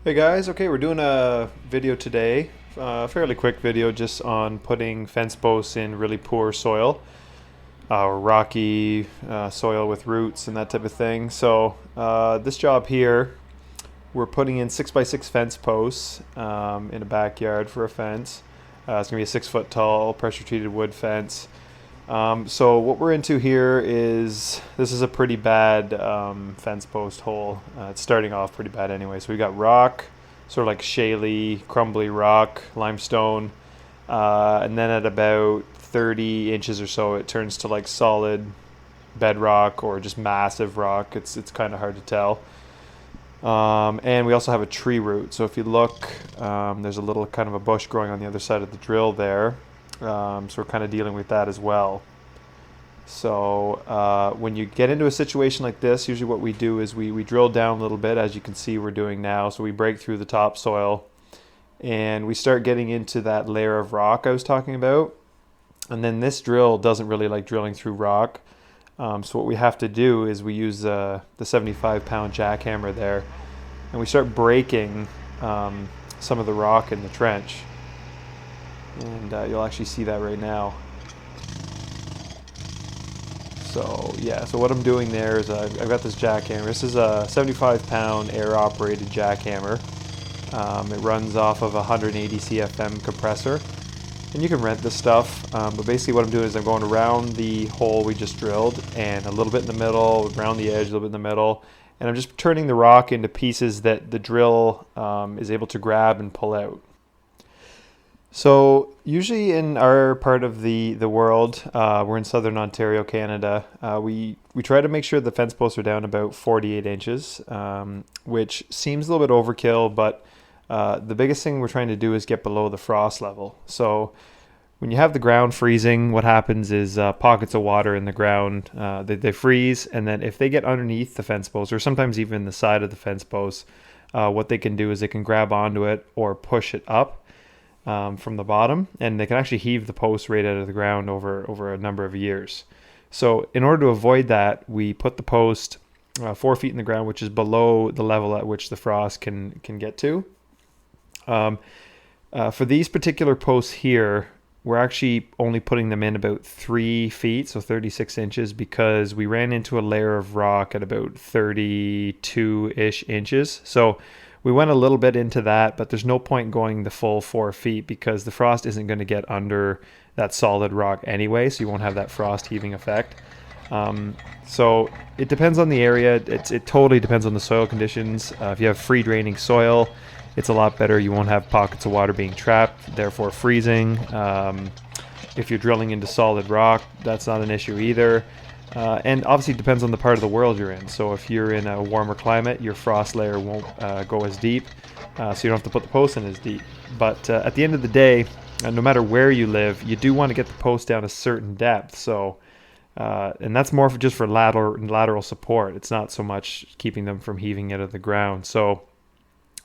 Hey guys, okay, we're doing a video today, a fairly quick video just on putting fence posts in really poor soil, or rocky soil with roots and that type of thing. So this job here, we're putting in 6x6 fence posts in a backyard for a fence. It's gonna be a 6 foot tall pressure treated wood fence. So what we're into here is this is a pretty bad fence post hole. It's starting off pretty bad anyway. So we got rock, sort of like shaly, crumbly rock, limestone, and then at about 30 inches or so, it turns to like solid bedrock or just massive rock. It's kind of hard to tell. And we also have a tree root. So if you look, there's a little kind of a bush growing on the other side of the drill there. So we're kind of dealing with that as well. So when you get into a situation like this, usually what we do is we drill down a little bit, as you can see we're doing now. So we break through the topsoil and we start getting into that layer of rock I was talking about. And then this drill doesn't really like drilling through rock. So what we have to do is we use the 75-pound jackhammer there, and we start breaking some of the rock in the trench. And you'll actually see that right now. So yeah, so what I'm doing there is I've got this jackhammer. This is a 75-pound air-operated jackhammer. It runs off of a 180 CFM compressor, and you can rent this stuff. But basically what I'm doing is I'm going around the hole we just drilled, and a little bit in the middle, around the edge, a little bit in the middle, and I'm just turning the rock into pieces that the drill is able to grab and pull out. So usually in our part of the world, we're in southern Ontario, Canada. We try to make sure the fence posts are down about 48 inches, which seems a little bit overkill, but the biggest thing we're trying to do is get below the frost level. So when you have the ground freezing, what happens is pockets of water in the ground, they freeze, and then if they get underneath the fence post, or sometimes even the side of the fence post, what they can do is they can grab onto it or push it up from the bottom, and they can actually heave the post right out of the ground over a number of years. So in order to avoid that, we put the post 4 feet in the ground, which is below the level at which the frost can get to. For these particular posts here, we're actually only putting them in about 3 feet, so 36 inches, because we ran into a layer of rock at about 32-ish inches. So we went a little bit into that, but there's no point going the full 4 feet because the frost isn't going to get under that solid rock anyway, so you won't have that frost heaving effect. So it depends on the area. It totally depends on the soil conditions. If you have free draining soil, it's a lot better. You won't have pockets of water being trapped, therefore freezing. If you're drilling into solid rock, that's not an issue either. And obviously it depends on the part of the world you're in. So if you're in a warmer climate, your frost layer won't go as deep, so you don't have to put the post in as deep. But at the end of the day, no matter where you live, you do want to get the post down a certain depth. So, and that's more just for lateral support. It's not so much keeping them from heaving out of the ground. So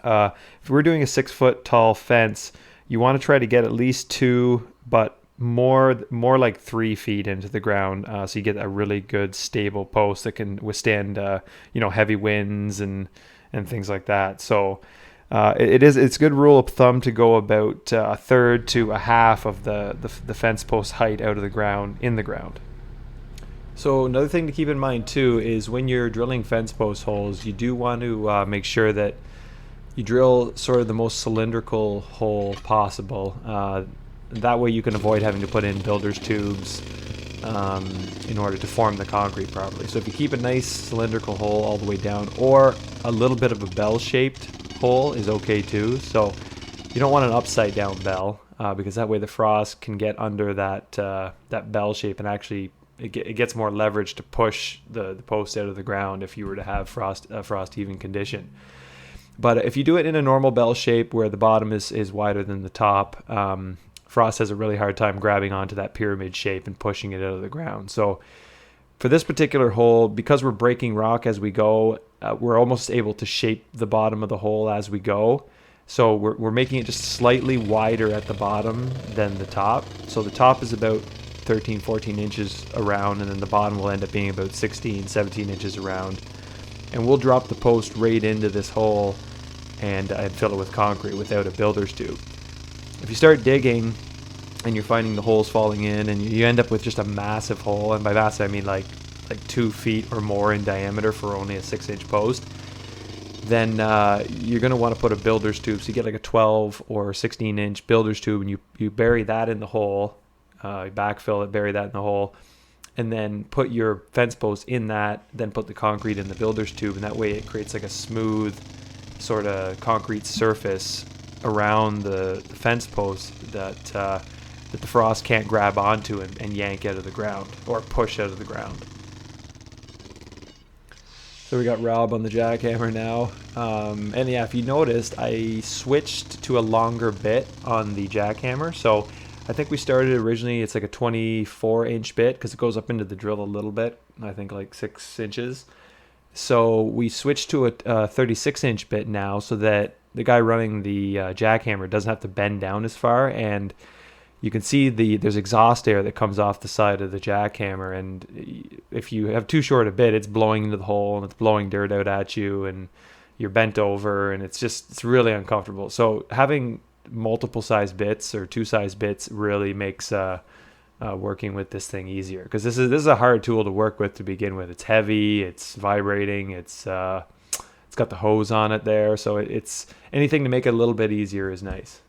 if we're doing a 6 foot tall fence, you want to try to get at least 2, but more like 3 feet into the ground, so you get a really good stable post that can withstand heavy winds and things like that. So it's a good rule of thumb to go about a third to a half of the fence post height out of the ground in the ground. So another thing to keep in mind too is when you're drilling fence post holes, you do want to make sure that you drill sort of the most cylindrical hole possible. That way you can avoid having to put in builder's tubes in order to form the concrete properly. So if you keep a nice cylindrical hole all the way down, or a little bit of a bell-shaped hole is okay too. So you don't want an upside down bell because that way the frost can get under that bell shape, and actually it gets more leverage to push the post out of the ground if you were to have frost heaving condition. But if you do it in a normal bell shape where the bottom is wider than the top, frost has a really hard time grabbing onto that pyramid shape and pushing it out of the ground. So for this particular hole, because we're breaking rock as we go, we're almost able to shape the bottom of the hole as we go. So we're making it just slightly wider at the bottom than the top. So the top is about 13, 14 inches around, and then the bottom will end up being about 16, 17 inches around. And we'll drop the post right into this hole, and fill it with concrete without a builder's tube. If you start digging and you're finding the holes falling in, and you end up with just a massive hole, and by massive I mean like 2 feet or more in diameter for only a 6-inch post, then you're going to want to put a builder's tube. So you get like a 12 or 16-inch builder's tube, and you bury that in the hole, backfill it, bury that in the hole, and then put your fence post in that, then put the concrete in the builder's tube, and that way it creates like a smooth sort of concrete surface around the fence post that the frost can't grab onto and yank out of the ground or push out of the ground. So we got Rob on the jackhammer now. And yeah, if you noticed, I switched to a longer bit on the jackhammer. So I think we started originally, it's like a 24-inch bit because it goes up into the drill a little bit, I think like 6 inches. So we switched to a 36-inch bit now so that the guy running the jackhammer doesn't have to bend down as far, and you can see there's exhaust air that comes off the side of the jackhammer, and if you have too short a bit, it's blowing into the hole and it's blowing dirt out at you, and you're bent over, and it's really uncomfortable. So having multiple size bits or 2 size bits really makes working with this thing easier, because this is a hard tool to work with to begin with. It's heavy, it's vibrating, it's got the hose on it there, so it's anything to make it a little bit easier is nice.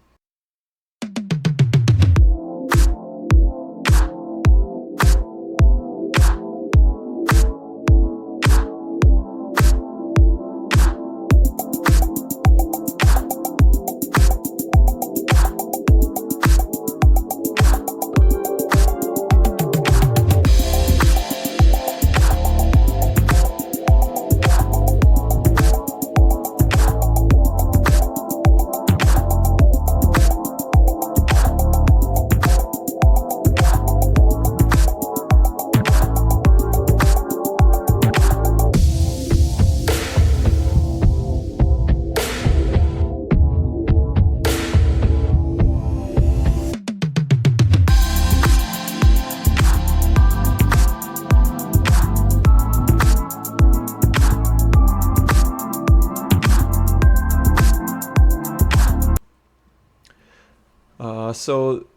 So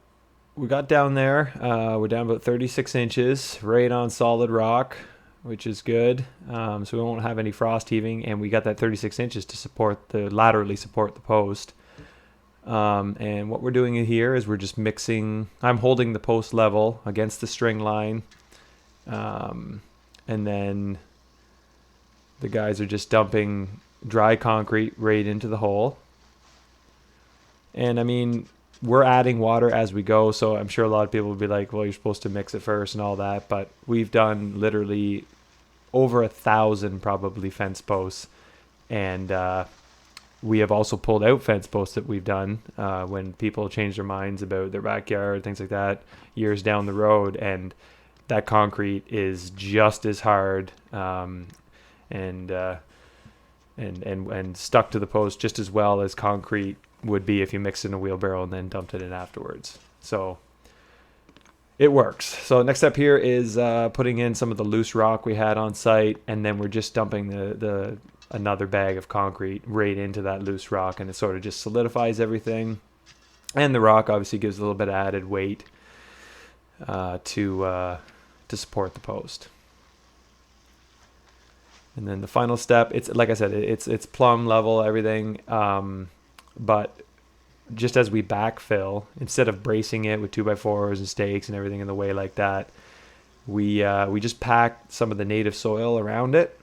we got down there. We're down about 36 inches, right on solid rock, which is good. So we won't have any frost heaving, and we got that 36 inches to laterally support the post. And what we're doing here is we're just mixing. I'm holding the post level against the string line, and then the guys are just dumping dry concrete right into the hole. And I mean, we're adding water as we go, so I'm sure a lot of people will be like, well, you're supposed to mix it first and all that, but we've done literally over 1,000 probably fence posts, and we have also pulled out fence posts that we've done when people change their minds about their backyard, things like that, years down the road, and that concrete is just as hard and stuck to the post just as well as concrete would be if you mixed in a wheelbarrow and then dumped it in afterwards. So it works. So next step here is putting in some of the loose rock we had on site, and then we're just dumping another bag of concrete right into that loose rock, and it sort of just solidifies everything. And the rock obviously gives a little bit of added weight to support the post. And then the final step, it's like I said, it's plumb level, everything. But just as we backfill, instead of bracing it with 2x4s and stakes and everything in the way like that, we just pack some of the native soil around it,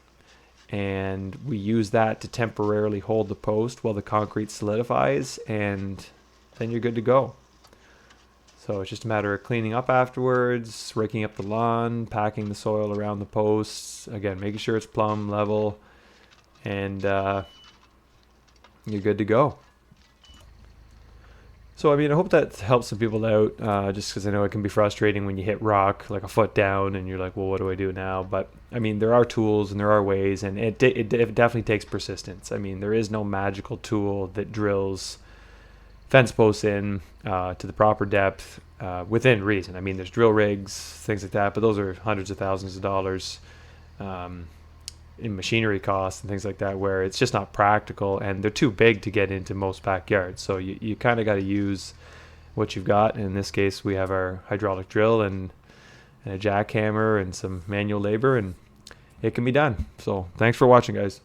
and we use that to temporarily hold the post while the concrete solidifies, and then you're good to go. So it's just a matter of cleaning up afterwards, raking up the lawn, packing the soil around the posts, again, making sure it's plumb level, and you're good to go. So, I mean, I hope that helps some people out, just because I know it can be frustrating when you hit rock like a foot down and you're like, well, what do I do now? But, I mean, there are tools and there are ways, and it definitely takes persistence. I mean, there is no magical tool that drills fence posts in to the proper depth within reason. I mean, there's drill rigs, things like that, but those are hundreds of thousands of dollars. in machinery costs and things like that, where it's just not practical, and they're too big to get into most backyards. So you kind of got to use what you've got. In this case, we have our hydraulic drill and a jackhammer and some manual labor, and it can be done. So thanks for watching, guys.